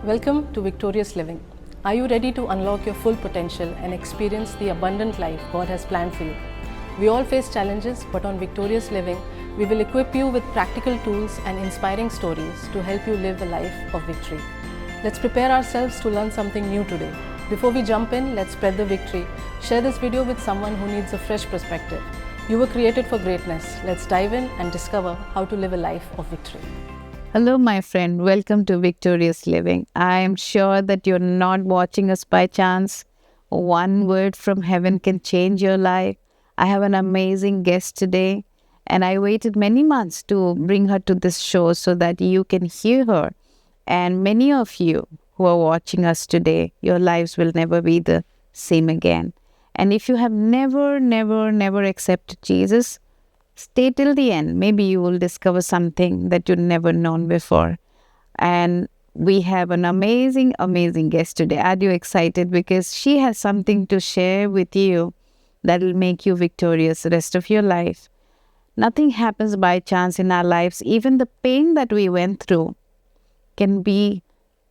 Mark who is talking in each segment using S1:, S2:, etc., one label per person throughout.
S1: Welcome to Victorious Living. Are you ready to unlock your full potential and experience the abundant life God has planned for you? We all face challenges, but on Victorious Living, we will equip you with practical tools and inspiring stories to help you live a life of victory. Let's prepare ourselves to learn something new today. Before we jump in, let's spread the victory. Share this video with someone who needs a fresh perspective. You were created for greatness. Let's dive in and discover how to live a life of victory.
S2: Hello, my friend. Welcome to Victorious Living. I am sure that you're not watching us by chance. One word from heaven can change your life. I have an amazing guest today, and I waited many months to bring her to this show so that you can hear her. And many of you who are watching us today, your lives will never be the same again. And if you have never accepted Jesus, stay till the end. Maybe you will discover something that you've never known before. And we have an amazing guest today. Are you excited? Because she has something to share with you that will make you victorious the rest of your life. Nothing happens by chance in our lives. Even the pain that we went through can be,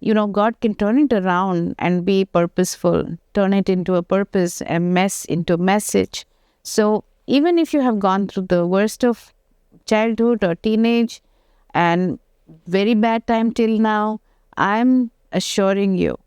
S2: God can turn it around and be purposeful, turn it into a purpose, a mess into a message. So even if you have gone through the worst of childhood or teenage and very bad time till now, I'm assuring you,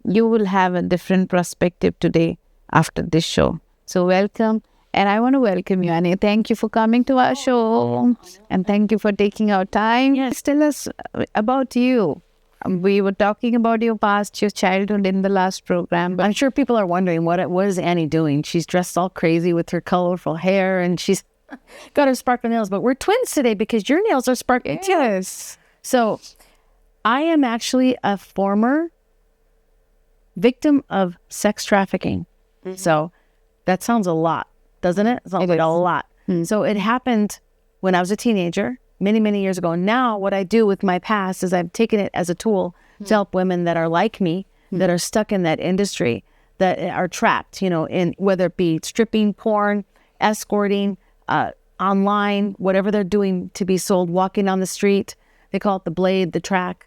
S2: you will have a different perspective today after this show. So welcome. And I want to welcome you, Annie. Thank you for coming to our show. And thank you for taking our time. Yes. Tell us about you. We were talking about your past, your childhood in the last program.
S3: I'm sure people are wondering, what is Annie doing? She's dressed all crazy with her colorful hair and she's got her sparkling nails. But we're twins today because your nails are sparkling too.
S2: Yes.
S3: So I am actually a former victim of sex trafficking. Mm-hmm. So that sounds a lot, doesn't it? It sounds like a lot. Mm-hmm. So it happened when I was a teenager. Many years ago. Now, what I do with my past is I've taken it as a tool to help women that are like me, that are stuck in that industry, that are trapped, in whether it be stripping, porn, escorting, online, whatever they're doing to be sold, walking on the street. They call it the blade, the track.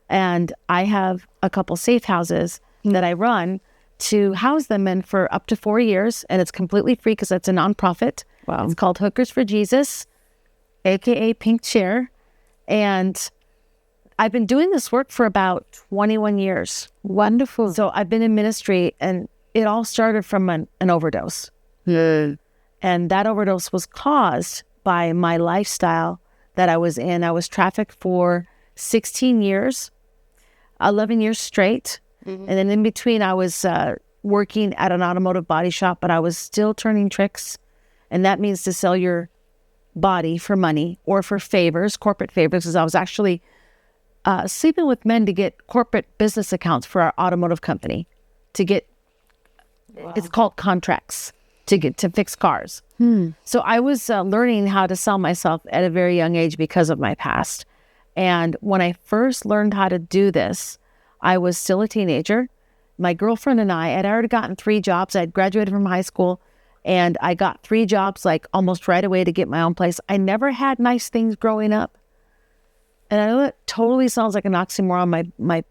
S3: And I have a couple safe houses that I run to house them in for up to 4 years. And it's completely free because it's a nonprofit.
S2: Wow.
S3: It's called Hookers for Jesus, aka Pink Chair. And I've been doing this work for about 21 years.
S2: Wonderful.
S3: So I've been in ministry, and it all started from an overdose. And that overdose was caused by my lifestyle that I was in. I was trafficked for 16 years, 11 years straight. Mm-hmm. And then in between, I was working at an automotive body shop, but I was still turning tricks. And that means to sell your body for money or for favors, corporate favors, because I was actually sleeping with men to get corporate business accounts for our automotive company, to get, it's called contracts, to fix cars. So I was learning how to sell myself at a very young age because of my past. And when I first learned how to do this, I was still a teenager. My girlfriend and I had already gotten 3 jobs. I had graduated from high school. And I got 3 jobs like almost right away to get my own place. I never had nice things growing up. And I know that totally sounds like an oxymoron. My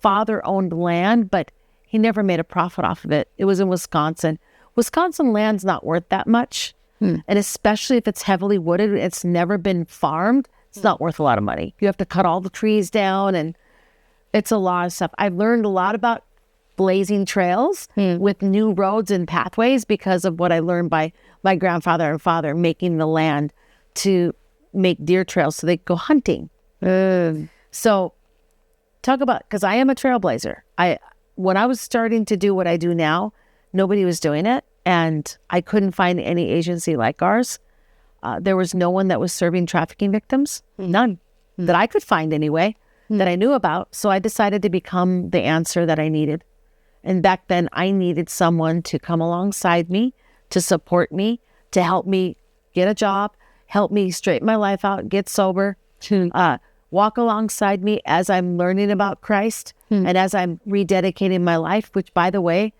S3: father owned land, but he never made a profit off of it. It was in Wisconsin. Wisconsin land's not worth that much. And especially if it's heavily wooded, it's never been farmed. It's not worth a lot of money. You have to cut all the trees down, and it's a lot of stuff. I've learned a lot about blazing trails with new roads and pathways because of what I learned by my grandfather and father making the land to make deer trails so they could go hunting. So talk about, because I am a trailblazer. When I was starting to do what I do now, nobody was doing it, and I couldn't find any agency like ours. There was no one that was serving trafficking victims, none that I could find anyway, that I knew about. So I decided to become the answer that I needed. And back then, I needed someone to come alongside me, to support me, to help me get a job, help me straighten my life out, get sober, walk alongside me as I'm learning about Christ and as I'm rededicating my life, which, by the way,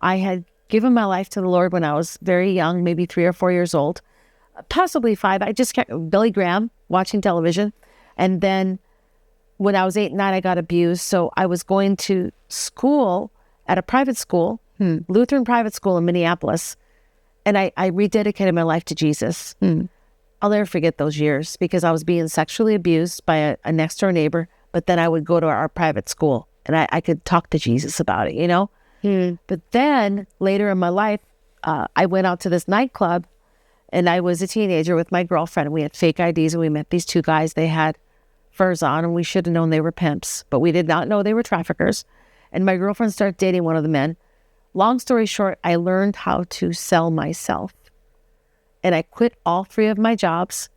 S3: I had given my life to the Lord when I was very young, maybe 3 or 4 years old, possibly 5. I just kept Billy Graham watching television. And then when I was 8 and 9, I got abused. So I was going to school at a private school, Lutheran private school in Minneapolis. And I rededicated my life to Jesus. I'll never forget those years because I was being sexually abused by a next door neighbor. But then I would go to our private school and I could talk to Jesus about it, you know? But then later in my life, I went out to this nightclub and I was a teenager with my girlfriend. We had fake IDs and we met these two guys. They had furs on and we should have known they were pimps, but we did not know they were traffickers. And my girlfriend started dating one of the men. Long story short, I learned how to sell myself. And I quit all 3 of my jobs.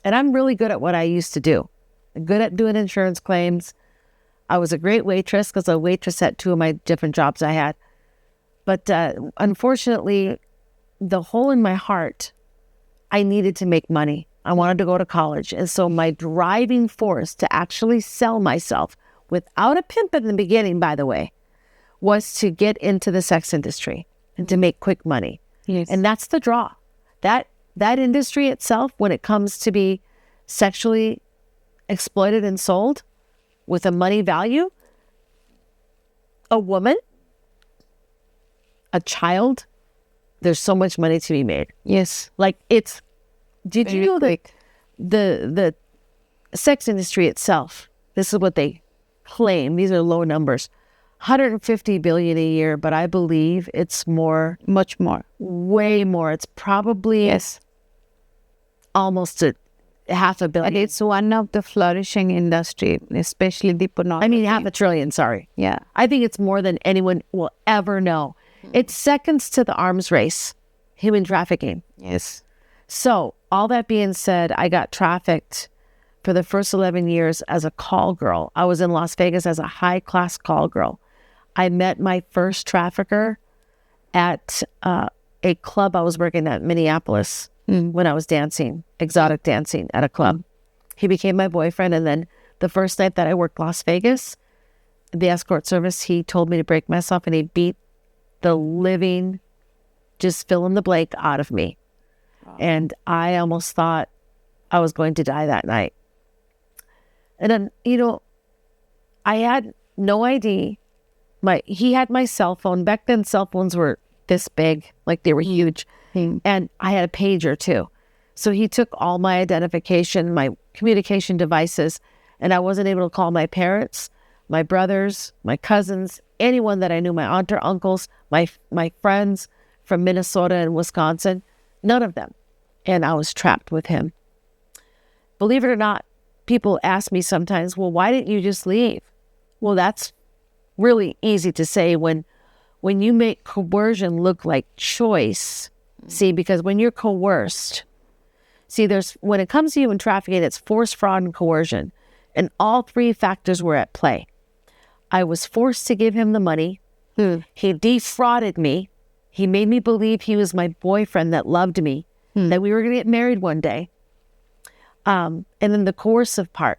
S3: And I'm really good at what I used to do. I'm good at doing insurance claims. I was a great waitress because I was a waitress at 2 of my different jobs I had. But unfortunately, the hole in my heart, I needed to make money. I wanted to go to college. And so my driving force to actually sell myself without a pimp in the beginning, by the way, was to get into the sex industry and to make quick money.
S2: Yes.
S3: And that's the draw. That industry itself, when it comes to be sexually exploited and sold with a money value, a woman, a child, there's so much money to be made.
S2: Yes.
S3: Like it's, did
S2: Very
S3: you know that
S2: quick.
S3: the sex industry itself, this is what they claim, these are low numbers, 150 billion a year, but I believe it's more,
S2: Much more.
S3: way more. It's probably
S2: Yes.
S3: almost a half a
S2: And
S3: billion.
S2: it's one of the flourishing industry, especially the pornography.
S3: I mean, half a trillion, sorry.
S2: Yeah.
S3: I think it's more than anyone will ever know. It's seconds to the arms race, human trafficking.
S2: Yes.
S3: So all that being said, I got trafficked for the first 11 years as a call girl. I was in Las Vegas as a high-class call girl. I met my first trafficker at a club I was working at in Minneapolis when I was dancing, exotic dancing at a club. He became my boyfriend. And then the first night that I worked Las Vegas, the escort service, he told me to break myself and he beat the living, just fill in the blank out of me. And I almost thought I was going to die that night. And then, you know, I had no ID. He had my cell phone. Back then, cell phones were this big, like they were huge. And I had a pager too. So he took all my identification, my communication devices, and I wasn't able to call my parents, my brothers, my cousins, anyone that I knew, my aunt or uncles, my friends from Minnesota and Wisconsin, none of them. And I was trapped with him. Believe it or not, people ask me sometimes, well, why didn't you just leave? Well, that's really easy to say when you make coercion look like choice. See, because when you're coerced, when it comes to human trafficking, it's force, fraud, and coercion. And all 3 factors were at play. I was forced to give him the money. He defrauded me. He made me believe he was my boyfriend that loved me, that we were going to get married one day. And then the coercive part.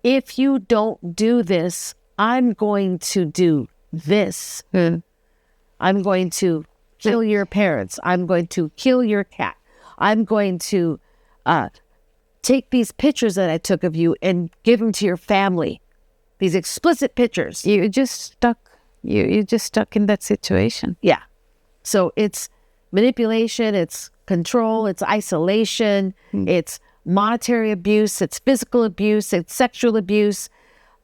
S3: If you don't do this, I'm going to do this. I'm going to kill your parents. I'm going to kill your cat. I'm going to take these pictures that I took of you and give them to your family. These explicit pictures.
S2: You just stuck. You're just stuck in that situation.
S3: Yeah. So it's manipulation, it's control, it's isolation, it's monetary abuse, it's physical abuse, it's sexual abuse.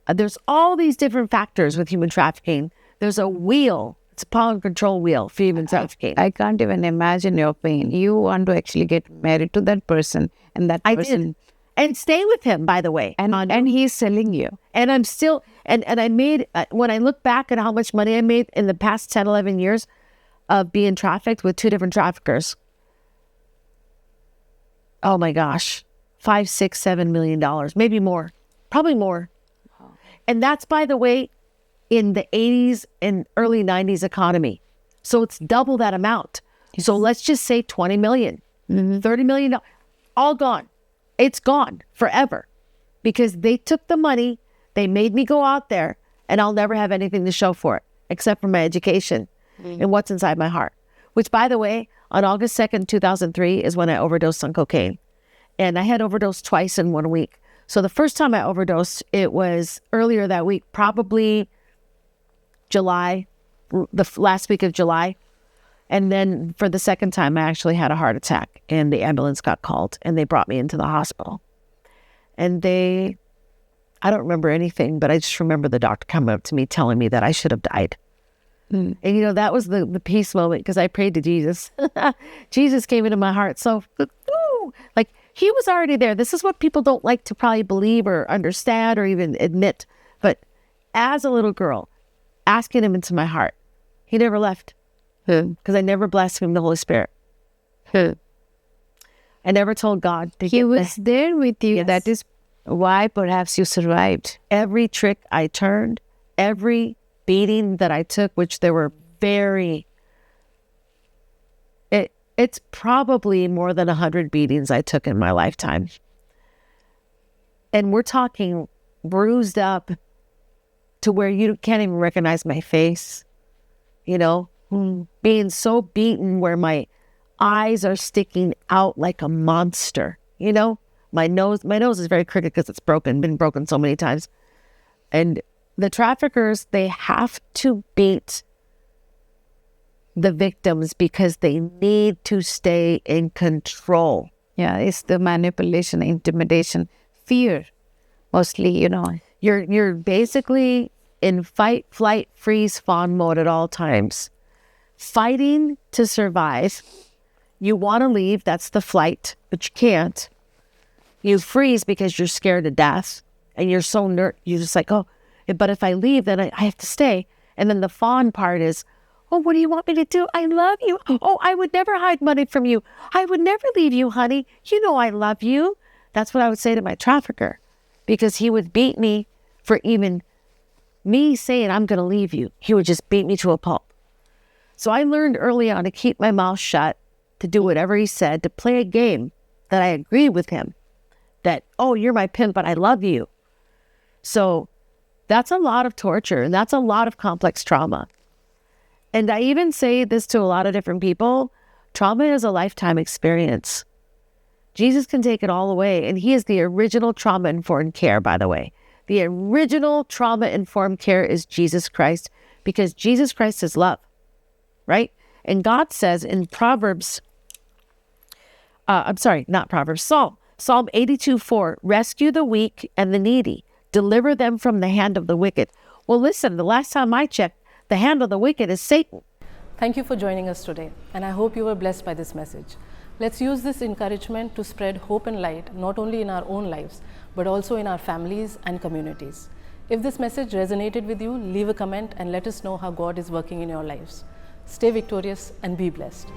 S3: There's all these different factors with human trafficking. There's a wheel. It's a power and control wheel for human trafficking.
S2: I can't even imagine your pain. You want to actually get married to that person, and that
S3: I
S2: person,
S3: did. And stay with him, by the way.
S2: and he's selling you.
S3: And I'm still, and I made, when I look back at how much money I made in the past 10, 11 years of being trafficked with 2 different traffickers. Oh my gosh, $5, $6, $7 million, maybe more, probably more. And that's, by the way, in the 80s and early 90s economy. So it's double that amount. So let's just say 20 million, $30 million, all gone. It's gone forever because they took the money, they made me go out there, and I'll never have anything to show for it except for my education and what's inside my heart. Which, by the way, on August 2nd, 2003 is when I overdosed on cocaine. And I had overdosed twice in 1 week. So the first time I overdosed, it was earlier that week, probably July, the last week of July. And then for the second time, I actually had a heart attack and the ambulance got called and they brought me into the hospital. And I don't remember anything, but I just remember the doctor coming up to me telling me that I should have died. And, you know, that was the peace moment because I prayed to Jesus. Jesus came into my heart. So, like, he was already there. This is what people don't like to probably believe or understand or even admit. But as a little girl, asking him into my heart, he never left because I never blasphemed the Holy Spirit. I never told God.
S2: He was there with you.
S3: Yes.
S2: That is why perhaps you survived.
S3: Every trick I turned, every beating that I took, which there were it's probably more than 100 beatings I took in my lifetime. And we're talking bruised up to where you can't even recognize my face, you know, being so beaten where my eyes are sticking out like a monster, you know. My nose is very crooked because it's been broken so many times. And the traffickers, they have to beat the victims because they need to stay in control.
S2: Yeah, it's the manipulation, intimidation, fear, mostly, you know.
S3: You're basically in fight, flight, freeze, fawn mode at all times. Fighting to survive. You want to leave, that's the flight, but you can't. You freeze because you're scared to death and you're so you're just like, oh, but if I leave, then I have to stay. And then the fawn part is, oh, what do you want me to do? I love you. Oh, I would never hide money from you. I would never leave you, honey. You know I love you. That's what I would say to my trafficker because he would beat me for even me saying I'm going to leave you. He would just beat me to a pulp. So I learned early on to keep my mouth shut, to do whatever he said, to play a game that I agreed with him. That, oh, you're my pimp, but I love you. So that's a lot of torture and that's a lot of complex trauma. And I even say this to a lot of different people. Trauma is a lifetime experience. Jesus can take it all away. And he is the original trauma-informed care, by the way. The original trauma-informed care is Jesus Christ because Jesus Christ is love, right? And God says in Psalm 82:4, rescue the weak and the needy, deliver them from the hand of the wicked. Well, listen, the last time I checked, the hand of the wicked is Satan.
S1: Thank you for joining us today, and I hope you were blessed by this message. Let's use this encouragement to spread hope and light, not only in our own lives, but also in our families and communities. If this message resonated with you, leave a comment and let us know how God is working in your lives. Stay victorious and be blessed.